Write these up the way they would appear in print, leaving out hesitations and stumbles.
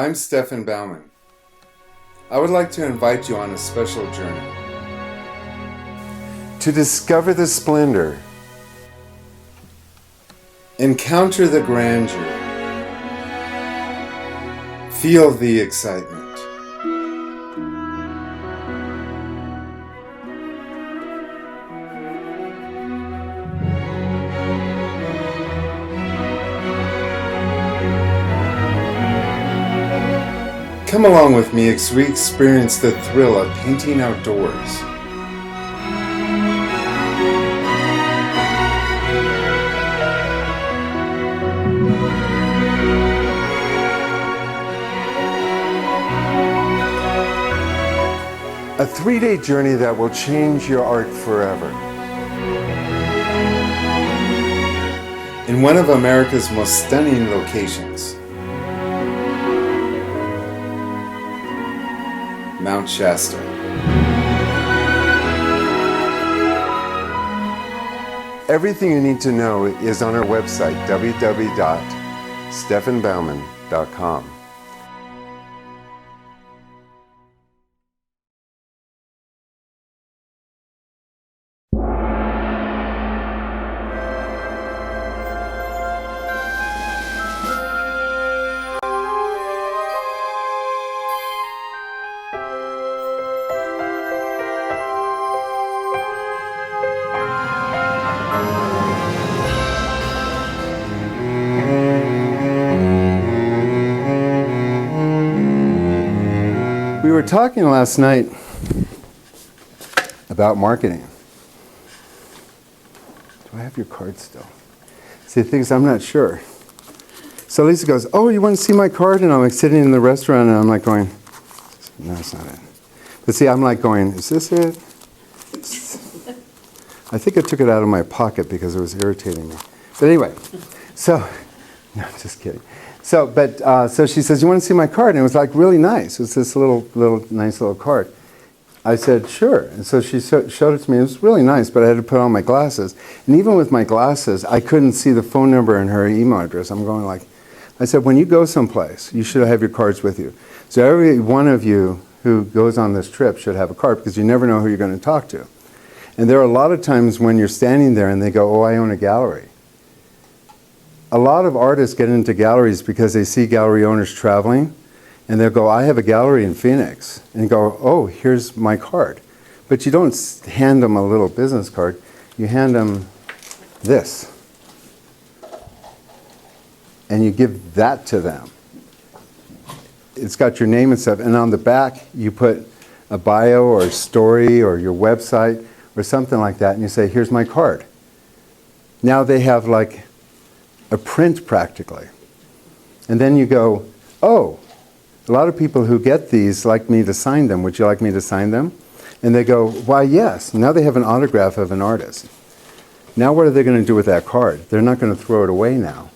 I'm Stefan Baumann. I would like to invite you on a special journey. To discover the splendor, encounter the grandeur, feel the excitement. Come along with me as we experience the thrill of painting outdoors. A 3-day journey that will change your art forever. In one of America's most stunning locations, Mount Shasta. Everything you need to know is on our website, www.stefanbaumann.com. We were talking last night about marketing. Do I have your card still? See, the thing is, I'm not sure. So Lisa goes, "Oh, you want to see my card?" And I'm like sitting in the restaurant and I'm like going, "No, it's not it." But see, I'm like going, "Is this it?" I think I took it out of my pocket because it was irritating me. But anyway, so, no, just kidding. So she says, "You want to see my card?" And it was like really nice. It was this little nice little card. I said, "Sure." And so she showed it to me. It was really nice, but I had to put on my glasses. And even with my glasses, I couldn't see the phone number and her email address. I'm going like, I said, when you go someplace, you should have your cards with you. So every one of you who goes on this trip should have a card because you never know who you're going to talk to. And there are a lot of times when you're standing there and they go, "Oh, I own a gallery." A lot of artists get into galleries because they see gallery owners traveling, and they'll go, "I have a gallery in Phoenix," and go, "Oh, here's my card." But you don't hand them a little business card. You hand them this. And you give that to them. It's got your name and stuff, and on the back you put a bio or a story or your website or something like that, and you say, "Here's my card." Now they have like a print practically. And then you go, "Oh, a lot of people who get these like me to sign them. Would you like me to sign them?" And they go, "Why, yes." Now they have an autograph of an artist. Now what are they going to do with that card? They're not going to throw it away now.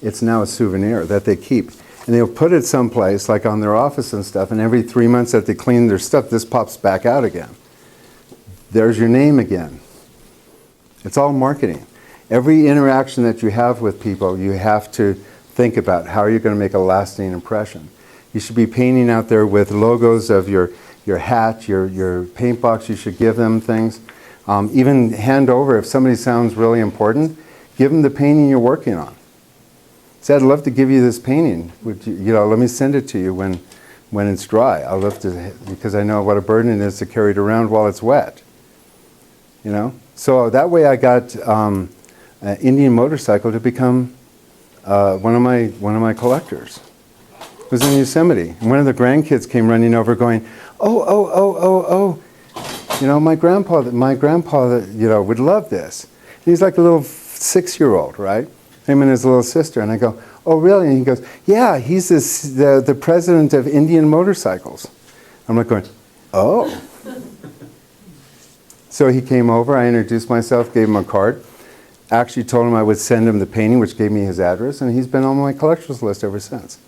It's now a souvenir that they keep. And they'll put it someplace like on their office and stuff, and every 3 months that they clean their stuff, this pops back out again. There's your name again. It's all marketing. Every interaction that you have with people, you have to think about how you're going to make a lasting impression. You should be painting out there with logos of your hat, your paint box. You should give them things. Even hand over, if somebody sounds really important, give them the painting you're working on. Say, "I'd love to give you this painting. Would you, let me send it to you when it's dry. I'll love to, because I know what a burden it is to carry it around while it's wet." So that way I got an Indian motorcycle to become one of my collectors. It was in Yosemite, and one of the grandkids came running over, going, "Oh! My grandpa, would love this." And he's like a little 6-year-old, right? Him and his little sister, and I go, "Oh, really?" And he goes, "Yeah, he's the president of Indian motorcycles." I'm like going, "Oh." So he came over, I introduced myself, gave him a card, actually told him I would send him the painting, which gave me his address, and he's been on my collector's list ever since.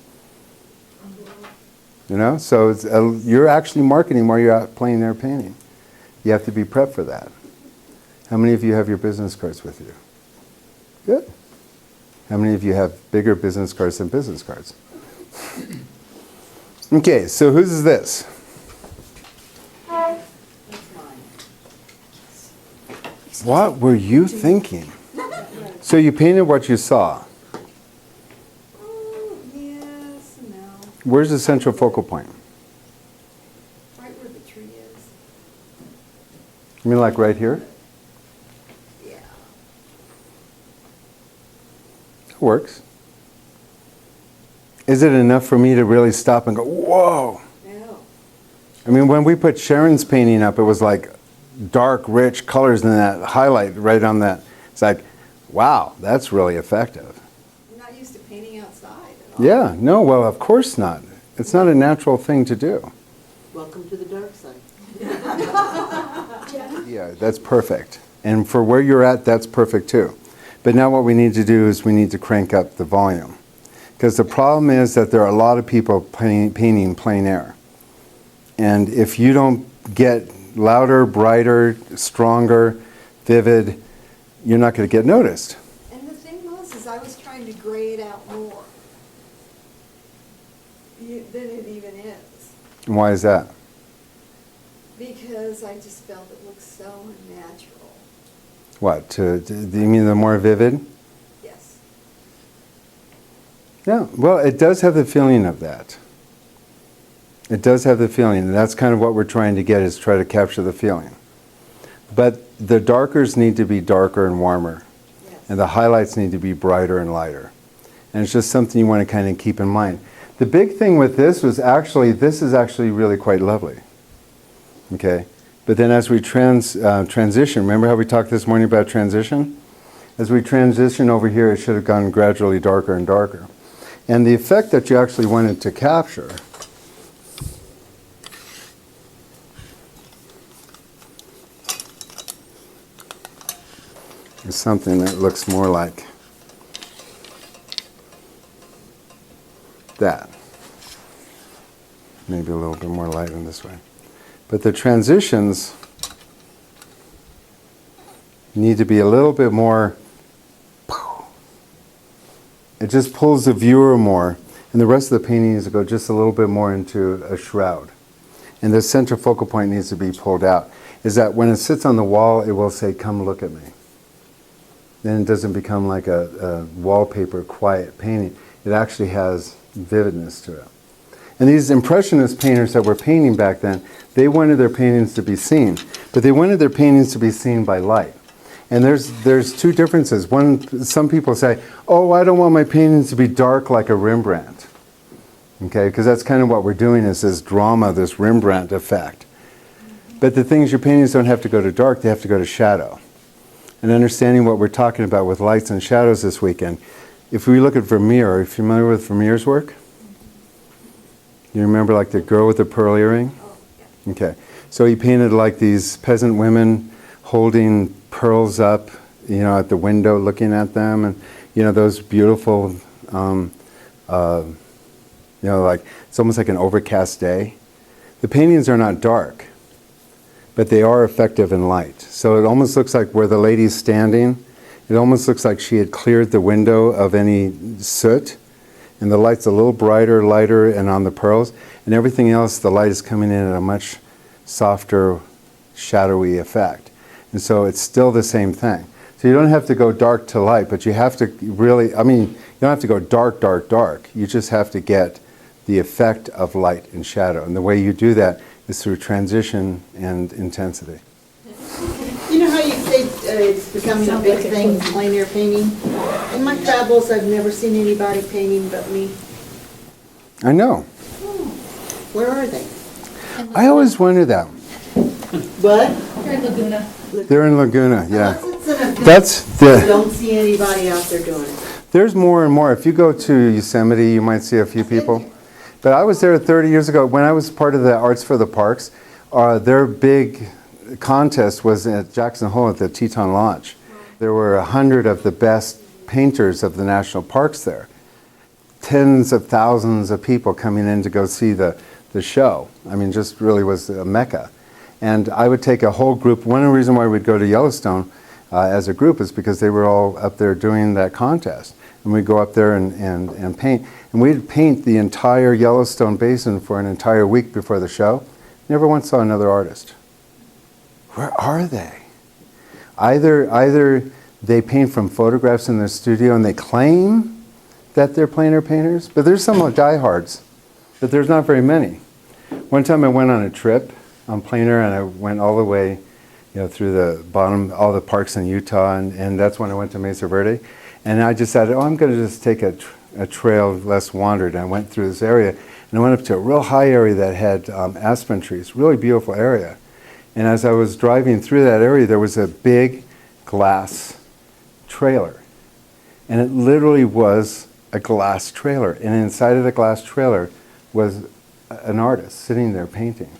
So you're actually marketing while you're out playing their painting. You have to be prepped for that. How many of you have your business cards with you? Good. How many of you have bigger business cards than business cards? Okay, so whose is this? That's mine. What were you thinking? So you painted what you saw. Yes, no. Where's the central focal point? Right where the tree is. You mean like right here? Yeah. It works. Is it enough for me to really stop and go, whoa? No. I mean, when we put Sharon's painting up, it was like dark, rich colors and that highlight right on that. It's like, wow, that's really effective. I'm not used to painting outside at all. Yeah, no, well, of course not. It's not a natural thing to do. Welcome to the dark side. Yeah, that's perfect. And for where you're at, that's perfect too. But now what we need to do is we need to crank up the volume. Because the problem is that there are a lot of people painting plein air. And if you don't get louder, brighter, stronger, vivid, you're not going to get noticed. And the thing was, is I was trying to gray it out more than it even is. And why is that? Because I just felt it looked so unnatural. What, do you mean the more vivid? Yes. Yeah, well, it does have the feeling of that. It does have the feeling, and that's kind of what we're trying to get, is try to capture the feeling. But the darkers need to be darker and warmer, Yes. and the highlights need to be brighter and lighter. And it's just something you want to kind of keep in mind. The big thing with this was actually, this is actually really quite lovely. Okay? But then as we transition, remember how we talked this morning about transition? As we transition over here, it should have gone gradually darker and darker. And the effect that you actually wanted to capture is something that looks more like that. Maybe a little bit more light in this way. But the transitions need to be a little bit more, it just pulls the viewer more, and the rest of the painting needs to go just a little bit more into a shroud. And the center focal point needs to be pulled out. Is that when it sits on the wall, it will say, come look at me. Then it doesn't become like a wallpaper quiet painting. It actually has vividness to it. And these Impressionist painters that were painting back then, they wanted their paintings to be seen, but they wanted their paintings to be seen by light. And there's two differences. One, some people say, oh, I don't want my paintings to be dark like a Rembrandt. Okay, because that's kind of what we're doing, is this drama, this Rembrandt effect. But the thing is, your paintings don't have to go to dark, they have to go to shadow. And understanding what we're talking about with lights and shadows this weekend, if we look at Vermeer, are you familiar with Vermeer's work? You remember like the girl with the pearl earring? Oh, yeah. Okay. So he painted like these peasant women holding pearls up, you know, at the window looking at them, and, you know, those beautiful, you know, like, it's almost like an overcast day. The paintings are not dark, but they are effective in light. So it almost looks like where the lady's standing, it almost looks like she had cleared the window of any soot, and the light's a little brighter, lighter, and on the pearls, and everything else, the light is coming in at a much softer, shadowy effect. And so it's still the same thing. So you don't have to go dark to light, but you have to really, I mean, you don't have to go dark, dark, dark. You just have to get the effect of light and shadow. And the way you do that is through transition and intensity. You know how you say it's becoming a big thing, plein air painting? In my travels, I've never seen anybody painting but me. I know. Where are they? I always wonder that. What? They're in Laguna. They're in Laguna, yeah. Unless it's an event, That's I the, don't see anybody out there doing it. there's more and more. If you go to Yosemite, you might see a few people. But I was there 30 years ago when I was part of the Arts for the Parks. Their big contest was at Jackson Hole at the Teton Lodge. There were 100 of the best painters of the national parks there. Tens of thousands of people coming in to go see the show. I mean, just really was a mecca. And I would take a whole group. One reason why we'd go to Yellowstone as a group is because they were all up there doing that contest. And we'd go up there and paint. And we'd paint the entire Yellowstone Basin for an entire week before the show. Never once saw another artist. Where are they? Either they paint from photographs in their studio and they claim that they're plein air painters, but there's some diehards, but there's not very many. One time I went on a trip on plein air and I went all the way through the bottom, all the parks in Utah, and that's when I went to Mesa Verde. And I decided, I'm going to just take a trail less wandered. And I went through this area, and I went up to a real high area that had aspen trees, really beautiful area. And as I was driving through that area, there was a big glass trailer. And it literally was a glass trailer. And inside of the glass trailer was an artist sitting there painting.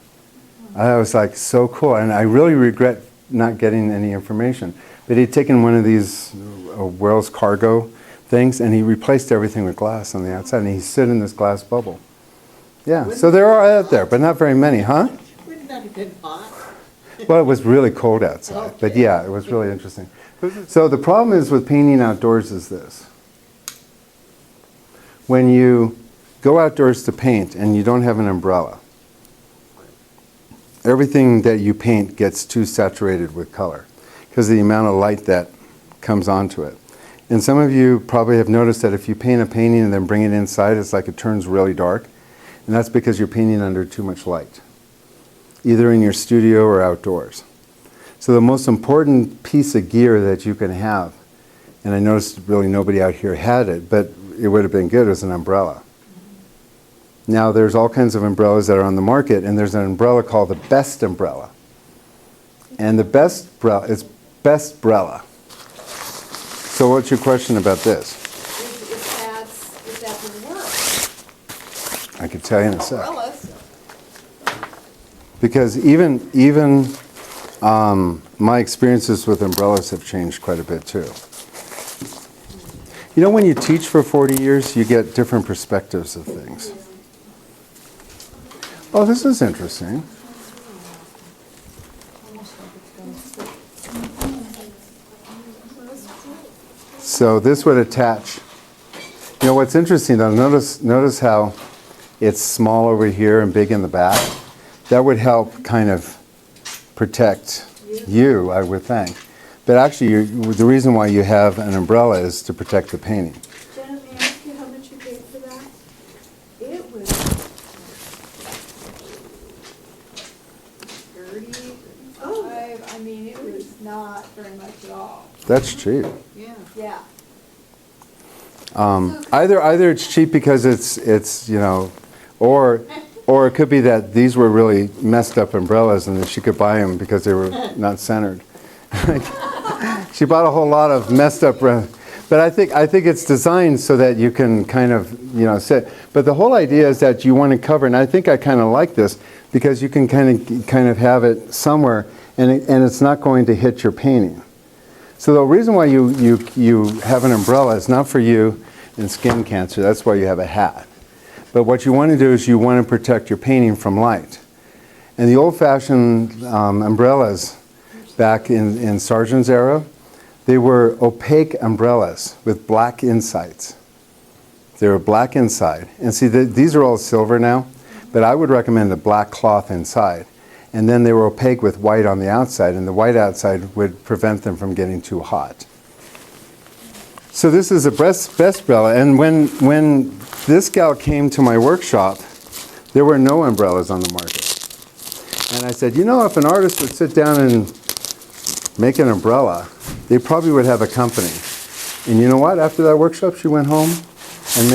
I was like, so cool. And I really regret not getting any information. But he'd taken one of these Wells cargo things and he replaced everything with glass on the outside. And he stood in this glass bubble. Yeah, so there are out there, but not very many, huh? Wouldn't that have been hot? Well, it was really cold outside. But yeah, it was really interesting. So the problem is with painting outdoors is this. When you go outdoors to paint and you don't have an umbrella, everything that you paint gets too saturated with color because of the amount of light that comes onto it. And some of you probably have noticed that if you paint a painting and then bring it inside, it's like it turns really dark. And that's because you're painting under too much light, either in your studio or outdoors. So the most important piece of gear that you can have, and I noticed really nobody out here had it, but it would have been good, as an umbrella. Now there's all kinds of umbrellas that are on the market, and there's an umbrella called the Best Umbrella. And the Best umbrella is Best Brella. So what's your question about this? If that would work. I could tell you in a sec. Umbrellas. Because even my experiences with umbrellas have changed quite a bit too. You know, when you teach for 40 years, you get different perspectives of things. Oh, this is interesting. So this would attach. You know what's interesting though, notice how it's small over here and big in the back. That would help kind of protect you, I would think. But actually, the reason why you have an umbrella is to protect the painting. Jenna, may I ask you how much you paid for that? It was 30, 35. I mean, it was not very much at all. That's cheap. Yeah. Yeah. Either it's cheap because it's or it could be that these were really messed up umbrellas and that she could buy them because they were not centered. She bought a whole lot of messed up, but I think it's designed so that you can kind of sit. But the whole idea is that you want to cover, and I think I kind of like this because you can kind of have it somewhere, and it's not going to hit your painting. So the reason why you have an umbrella is not for you in skin cancer. That's why you have a hat. But what you want to do is you want to protect your painting from light. And the old-fashioned umbrellas back in Sargent's era, they were opaque umbrellas with black insides. They were black inside. And see, these are all silver now, but I would recommend the black cloth inside. And then they were opaque with white on the outside, and the white outside would prevent them from getting too hot. So this is a best umbrella, and when this gal came to my workshop, there were no umbrellas on the market. And I said, if an artist would sit down and make an umbrella, they probably would have a company. And you know what? After that workshop, she went home and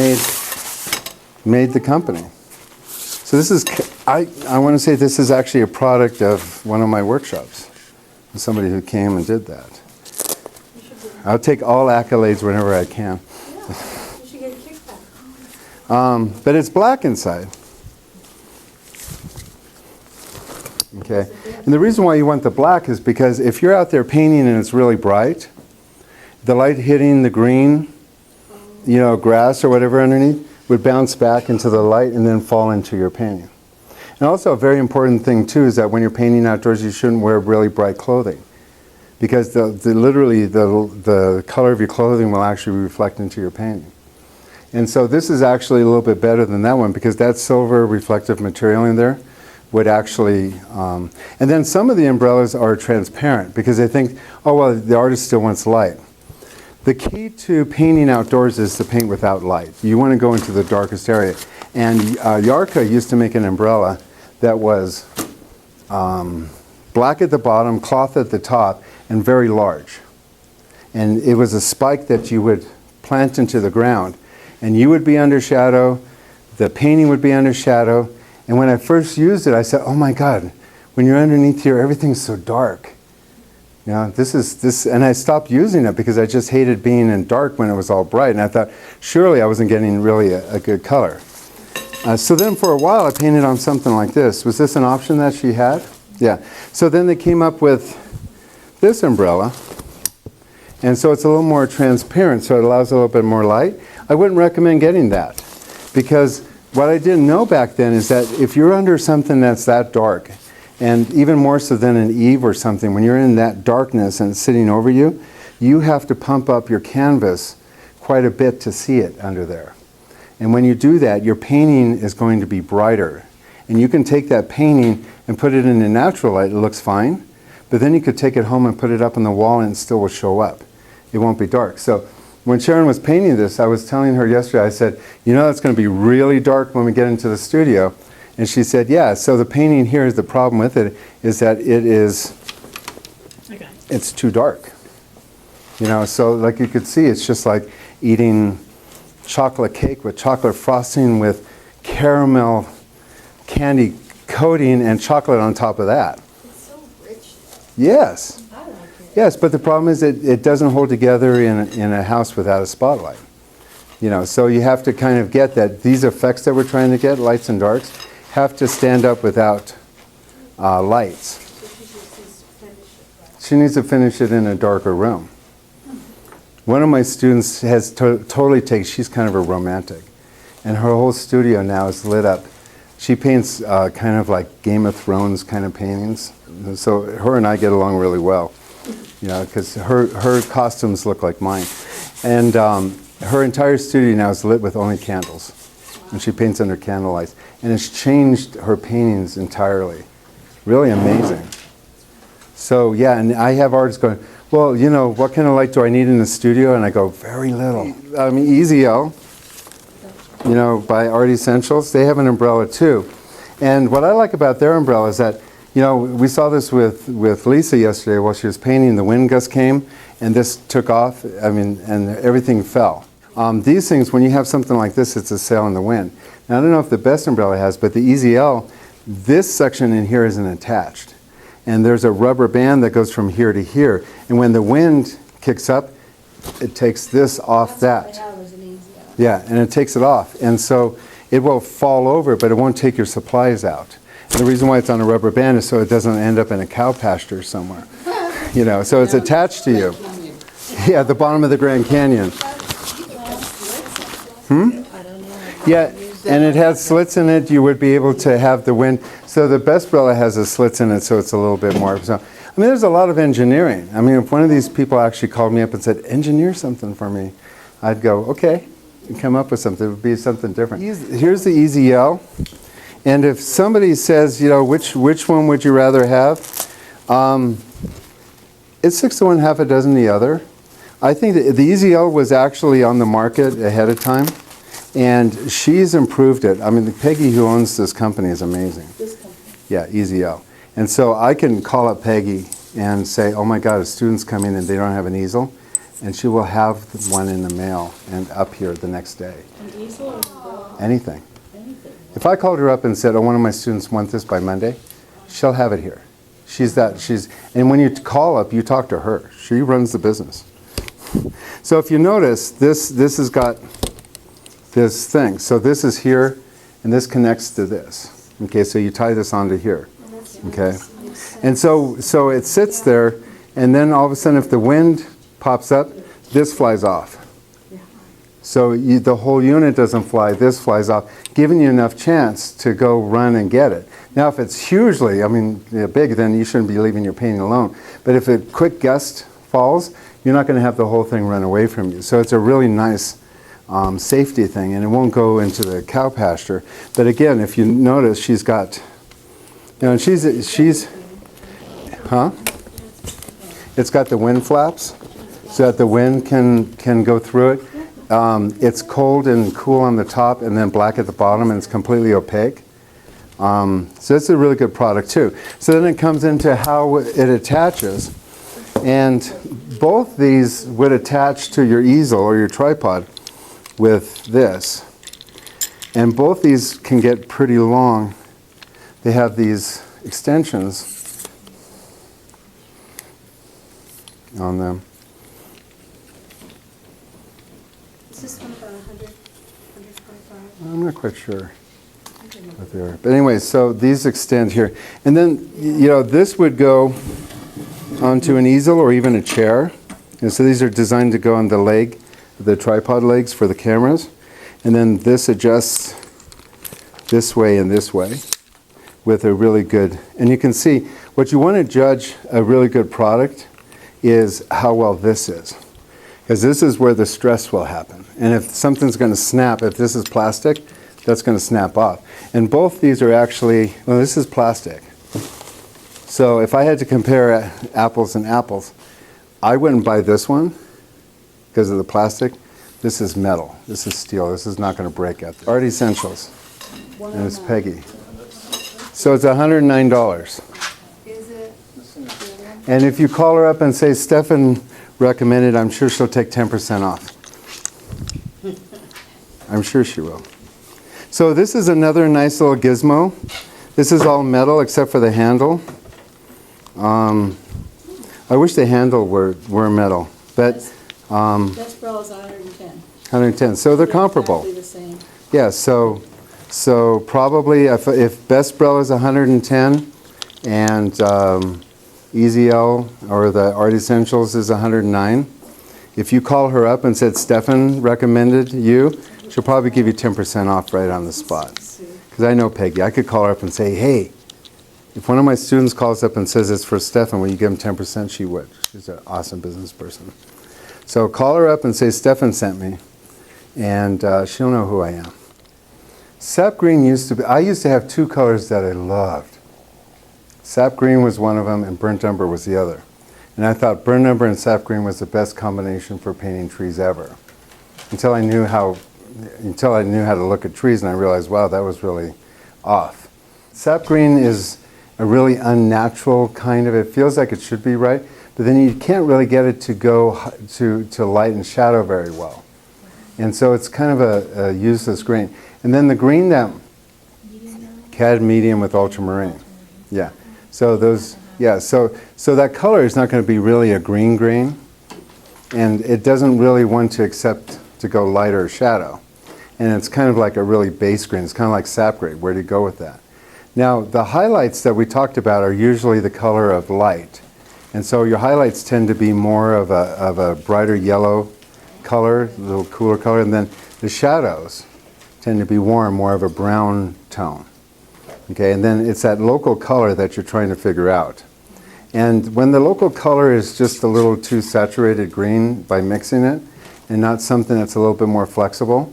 made the company. So this is, I want to say this is actually a product of one of my workshops. Somebody who came and did that. I'll take all accolades whenever I can. Yeah, you should get a kickback. But it's black inside. Okay. And the reason why you want the black is because if you're out there painting and it's really bright, the light hitting the green, grass or whatever underneath, would bounce back into the light and then fall into your painting. And also a very important thing too is that when you're painting outdoors, you shouldn't wear really bright clothing because literally the color of your clothing will actually reflect into your painting. And so this is actually a little bit better than that one, because that silver reflective material in there would actually, and then some of the umbrellas are transparent because they think, oh, well, the artist still wants light. The key to painting outdoors is to paint without light. You want to go into the darkest area. And Yarka used to make an umbrella that was black at the bottom, cloth at the top, and very large. And it was a spike that you would plant into the ground. And you would be under shadow, the painting would be under shadow. And when I first used it, I said, oh my God, when you're underneath here, everything's so dark. You know, and I stopped using it because I just hated being in dark when it was all bright. And I thought, surely I wasn't getting really a good color. So then for a while, I painted on something like this. Was this an option that she had? Yeah. So then they came up with this umbrella. And so it's a little more transparent, so it allows a little bit more light. I wouldn't recommend getting that, because what I didn't know back then is that if you're under something that's that dark, and even more so than an eave or something, when you're in that darkness and it's sitting over you, you have to pump up your canvas quite a bit to see it under there. And when you do that, your painting is going to be brighter. And you can take that painting and put it in a natural light, it looks fine, but then you could take it home and put it up on the wall and it still will show up. It won't be dark. So when Sharon was painting this, I was telling her yesterday, I said, you know, it's going to be really dark when we get into the studio. And she said, yeah, so the painting here is the problem with it, is that it's too dark. You know, so like you could see, it's just like eating chocolate cake with chocolate frosting with caramel candy coating and chocolate on top of that. It's so rich. Yes. I like it. Yes, but the problem is it doesn't hold together in a house without a spotlight. You know, so you have to kind of get that these effects that we're trying to get, lights and darks, have to stand up without lights. She needs to finish it in a darker room. One of my students has totally taken, she's kind of a romantic, and her whole studio now is lit up. She paints kind of like Game of Thrones kind of paintings. So her and I get along really well, you know, because her costumes look like mine. And her entire studio now is lit with only candles. And she paints under candlelight. And it's changed her paintings entirely. Really amazing. So yeah, and I have artists going, well, you know, what kind of light do I need in the studio? And I go, very little. I mean, EZL, you know, by Art Essentials, they have an umbrella too. And what I like about their umbrella is that, you know, we saw this with Lisa yesterday while she was painting. The wind gust came and this took off, I mean, and everything fell. These things, when you have something like this, it's a sail in the wind. Now, I don't know if the best umbrella has, but the EZL, this section in here isn't attached. And there's a rubber band that goes from here to here. And when the wind kicks up, it takes this off that. Yeah, and it takes it off. And so it will fall over, but it won't take your supplies out. And the reason why it's on a rubber band is so it doesn't end up in a cow pasture somewhere. You know, so it's attached to you. Yeah, at the bottom of the Grand Canyon. Yeah, and it has slits in it. You would be able to have the wind. So the best umbrella has a slits in it, so it's a little bit more. So, I mean, there's a lot of engineering. I mean, if one of these people actually called me up and said, engineer something for me, I'd go, okay, and come up with something. It would be something different. Here's the EZL. And if somebody says, you know, which one would you rather have? It's 6 to 1, half a dozen the other. I think that the EZL was actually on the market ahead of time, and she's improved it. I mean, Peggy, who owns this company, is amazing. This company. Yeah, EZL. And so I can call up Peggy and say, oh my God, a student's coming and they don't have an easel, and she will have one in the mail and up here the next day. An easel or umbrella? Anything. Anything. If I called her up and said, oh, one of my students want this by Monday, she'll have it here. And when you call up, you talk to her. She runs the business. So if you notice, this has got this thing. So this is here, and this connects to this. Okay, so you tie this onto here. Okay, and so it sits there, and then all of a sudden, if the wind pops up, this flies off. So the whole unit doesn't fly, this flies off, giving you enough chance to go run and get it. Now if it's hugely, big, then you shouldn't be leaving your painting alone. But if a quick gust falls, you're not going to have the whole thing run away from you. So it's a really nice safety thing, and it won't go into the cow pasture. But again, if you notice, she's got, and she's, it's got the wind flaps, so that the wind can go through it. It's cold and cool on the top, and then black at the bottom, and it's completely opaque. So it's a really good product too. So then it comes into how it attaches, and both these would attach to your easel or your tripod with this. And both these can get pretty long. They have these extensions on them. Is this one about 100, 125? I'm not quite sure what they are. But anyway, so these extend here. And then, this would go onto an easel or even a chair. And so these are designed to go on the leg, the tripod legs for the cameras. And then this adjusts this way and this way with a really good, and you can see what you want to judge a really good product is how well this is. Because this is where the stress will happen. And if something's going to snap, if this is plastic, that's going to snap off. And both these are actually, well, this is plastic. So if I had to compare apples and apples, I wouldn't buy this one because of the plastic. This is metal. This is steel. This is not going to break out. Art Essentials. And it's Peggy. So it's $109. Is it? And if you call her up and say, Stefan recommended, I'm sure she'll take 10% off. I'm sure she will. So this is another nice little gizmo. This is all metal except for the handle. I wish the handle were metal, but Best Bra is 110. 110. So they're comparable. Exactly the same. Yeah. So probably if Best Bra is 110 and Easy L or the Art Essentials is 109. If you call her up and said Stefan recommended you, she'll probably give you 10% off right on the spot. Because I know Peggy. I could call her up and say, hey, if one of my students calls up and says it's for Stefan, will you give him 10%? She would. She's an awesome business person. So call her up and say Stefan sent me, and she'll know who I am. Sap green I used to have two colors that I loved. Sap green was one of them, and burnt umber was the other. And I thought burnt umber and sap green was the best combination for painting trees ever. Until I knew how to look at trees, and I realized, wow, that was really off. Sap green is a really unnatural kind of, it feels like it should be right, but then you can't really get it to go to light and shadow very well. And so it's kind of a useless green. And then the green that, cad medium with ultramarine. Yeah. So those, yeah, so that color is not going to be really a green, and it doesn't really want to accept to go lighter or shadow. And it's kind of like a really base green. It's kind of like sap green. Where do you go with that? Now, the highlights that we talked about are usually the color of light. And so your highlights tend to be more of a brighter yellow color, a little cooler color, and then the shadows tend to be warm, more of a brown tone. Okay, and then it's that local color that you're trying to figure out. And when the local color is just a little too saturated green by mixing it, and not something that's a little bit more flexible,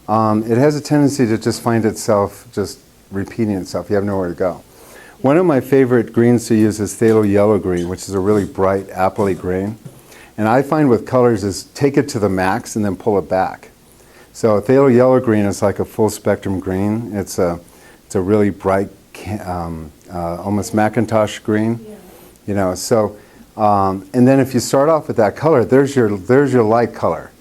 it has a tendency to just find itself just repeating itself. You have nowhere to go. One of my favorite greens to use is phthalo yellow green, which is a really bright appley green. And I find with colors is take it to the max and then pull it back. So phthalo yellow green is like a full spectrum green. It's a really bright, almost Macintosh green. You know, so and then if you start off with that color, there's your light color.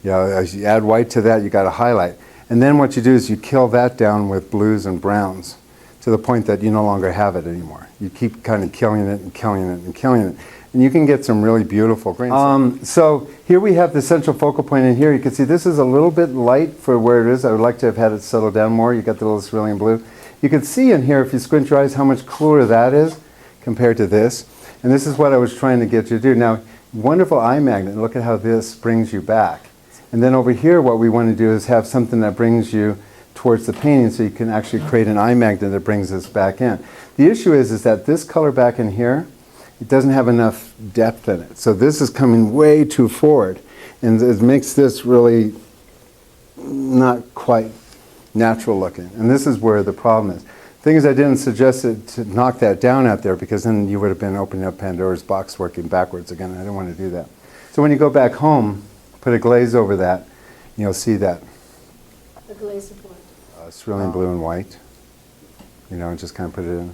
You know, as you add white to that, you got a highlight. And then what you do is you kill that down with blues and browns to the point that you no longer have it anymore. You keep kind of killing it and killing it and killing it. And you can get some really beautiful greens. So here we have the central focal point in here. You can see this is a little bit light for where it is. I would like to have had it settle down more. You got the little cerulean blue. You can see in here, if you squint your eyes, how much cooler that is compared to this. And this is what I was trying to get you to do. Now, wonderful eye magnet. Look at how this brings you back. And then over here, what we want to do is have something that brings you towards the painting so you can actually create an eye magnet that brings us back in. The issue is that this color back in here, it doesn't have enough depth in it. So this is coming way too forward. And it makes this really not quite natural looking. And this is where the problem is. The thing is, I didn't suggest it to knock that down out there because then you would have been opening up Pandora's box working backwards again. I didn't want to do that. So when you go back home, put a glaze over that, and you'll see that. The glaze of what? Cerulean blue and white. You know, and just kind of put it in.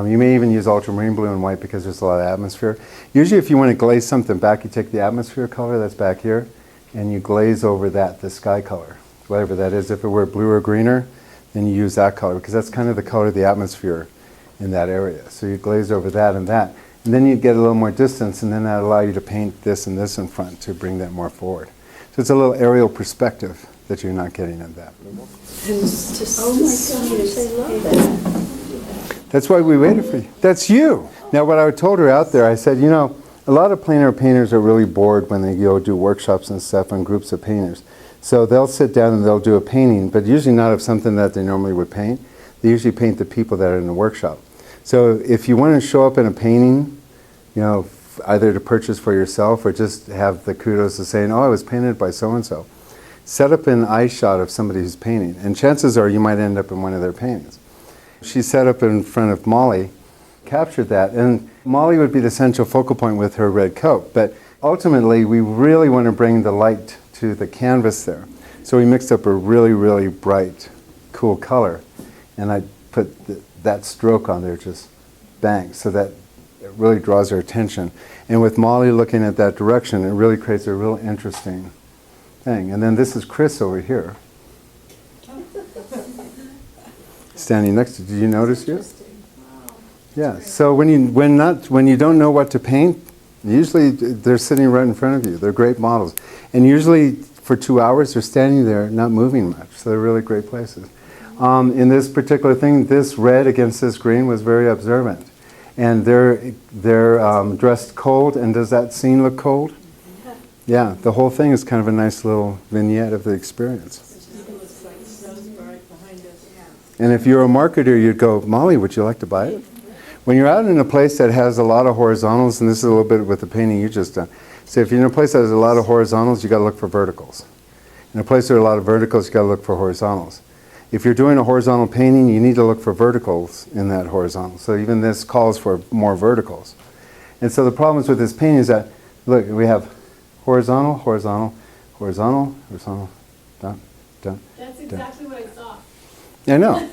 You may even use ultramarine blue and white because there's a lot of atmosphere. Usually if you want to glaze something back, you take the atmosphere color that's back here, and you glaze over that, the sky color, whatever that is. If it were blue or greener, then you use that color because that's kind of the color of the atmosphere in that area. So you glaze over that, and then you get a little more distance, and then that allows you to paint this and this in front to bring that more forward. So it's a little aerial perspective that you're not getting of that. Oh my gosh, I love that. That's why we waited for you. That's you. Now what I told her out there, I said, you know, a lot of plein air painters are really bored when they go do workshops and stuff on groups of painters. So they'll sit down and they'll do a painting, but usually not of something that they normally would paint. They usually paint the people that are in the workshop. So if you want to show up in a painting, you know, either to purchase for yourself or just have the kudos of saying, oh, I was painted by so-and-so, set up an eye shot of somebody who's painting. And chances are you might end up in one of their paintings. She set up in front of Molly, captured that, and Molly would be the central focal point with her red coat. But ultimately, we really want to bring the light to the canvas there. So we mixed up a really, really bright, cool color. And I put that stroke on there, just bang, so that it really draws our attention. And with Molly looking at that direction, it really creates a real interesting thing. And then this is Chris over here, standing next to. Did you notice you? Yeah. So when you don't know what to paint, usually they're sitting right in front of you. They're great models, and usually for 2 hours they're standing there, not moving much. So they're really great places. In this particular thing, this red against this green was very observant, and they're dressed cold. And does that scene look cold? Yeah. The whole thing is kind of a nice little vignette of the experience. And if you're a marketer, you'd go, Molly, would you like to buy it? When you're out in a place that has a lot of horizontals, and this is a little bit with the painting you just done, so if you're in a place that has a lot of horizontals, you got to look for verticals. In a place where there are a lot of verticals, you got to look for horizontals. If you're doing a horizontal painting, you need to look for verticals in that horizontal. So even this calls for more verticals. And so the problems with this painting is that, look, we have horizontal, horizontal, horizontal, horizontal, done, done. That's exactly what I thought. I know.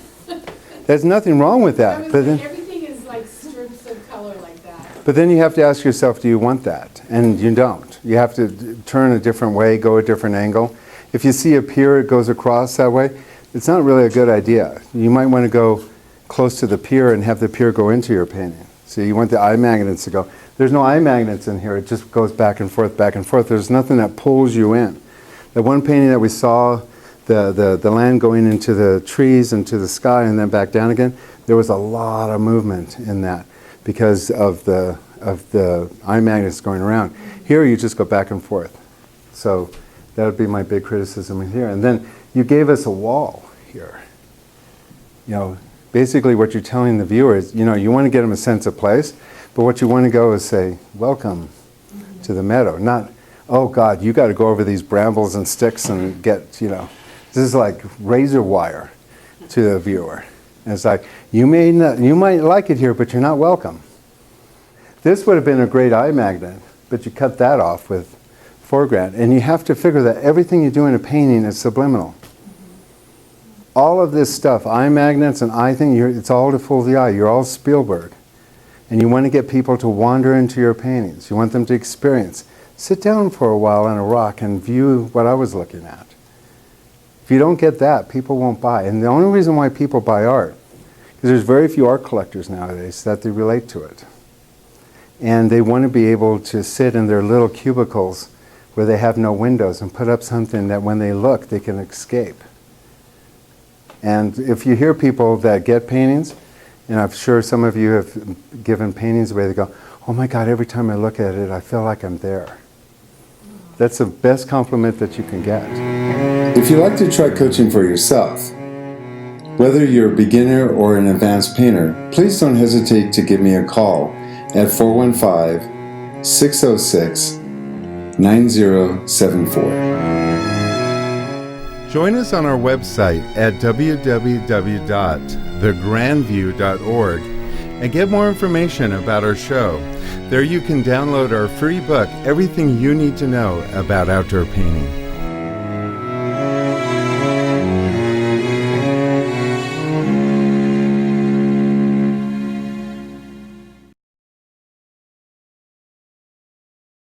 There's nothing wrong with I that. was But like, then, everything is like strips of color like that. but then you have to ask yourself, do you want that? And you don't. You have to turn a different way, go a different angle. If you see a pier, it goes across that way. It's not really a good idea. You might want to go close to the pier and have the pier go into your painting. So you want the eye magnets to go. There's no eye magnets in here. It just goes back and forth, back and forth. There's nothing that pulls you in. The one painting that we saw, the land going into the trees and to the sky and then back down again, there was a lot of movement in that because of the eye magnets going around. Here you just go back and forth. So that would be my big criticism in here. And then you gave us a wall here. You know, basically what you're telling the viewer is, you know, you want to get them a sense of place, but what you want to go is say, welcome to the meadow. Not, oh God, you got to go over these brambles and sticks and get, you know, this is like razor wire to the viewer. And it's like, you might like it here, but you're not welcome. This would have been a great eye magnet, but you cut that off with foreground. And you have to figure that everything you do in a painting is subliminal. All of this stuff, eye magnets and eye thing, it's all to fool the eye. You're all Spielberg. And you want to get people to wander into your paintings. You want them to experience. Sit down for a while on a rock and view what I was looking at. If you don't get that, people won't buy. And the only reason why people buy art, because there's very few art collectors nowadays that they relate to it. And they want to be able to sit in their little cubicles where they have no windows and put up something that when they look, they can escape. And if you hear people that get paintings, and I'm sure some of you have given paintings away, they go, oh my God, every time I look at it, I feel like I'm there. That's the best compliment that you can get. If you'd like to try coaching for yourself, whether you're a beginner or an advanced painter, please don't hesitate to give me a call at 415-606-9074. Join us on our website at www.thegrandview.org and get more information about our show. There you can download our free book, Everything You Need to Know About Outdoor Painting.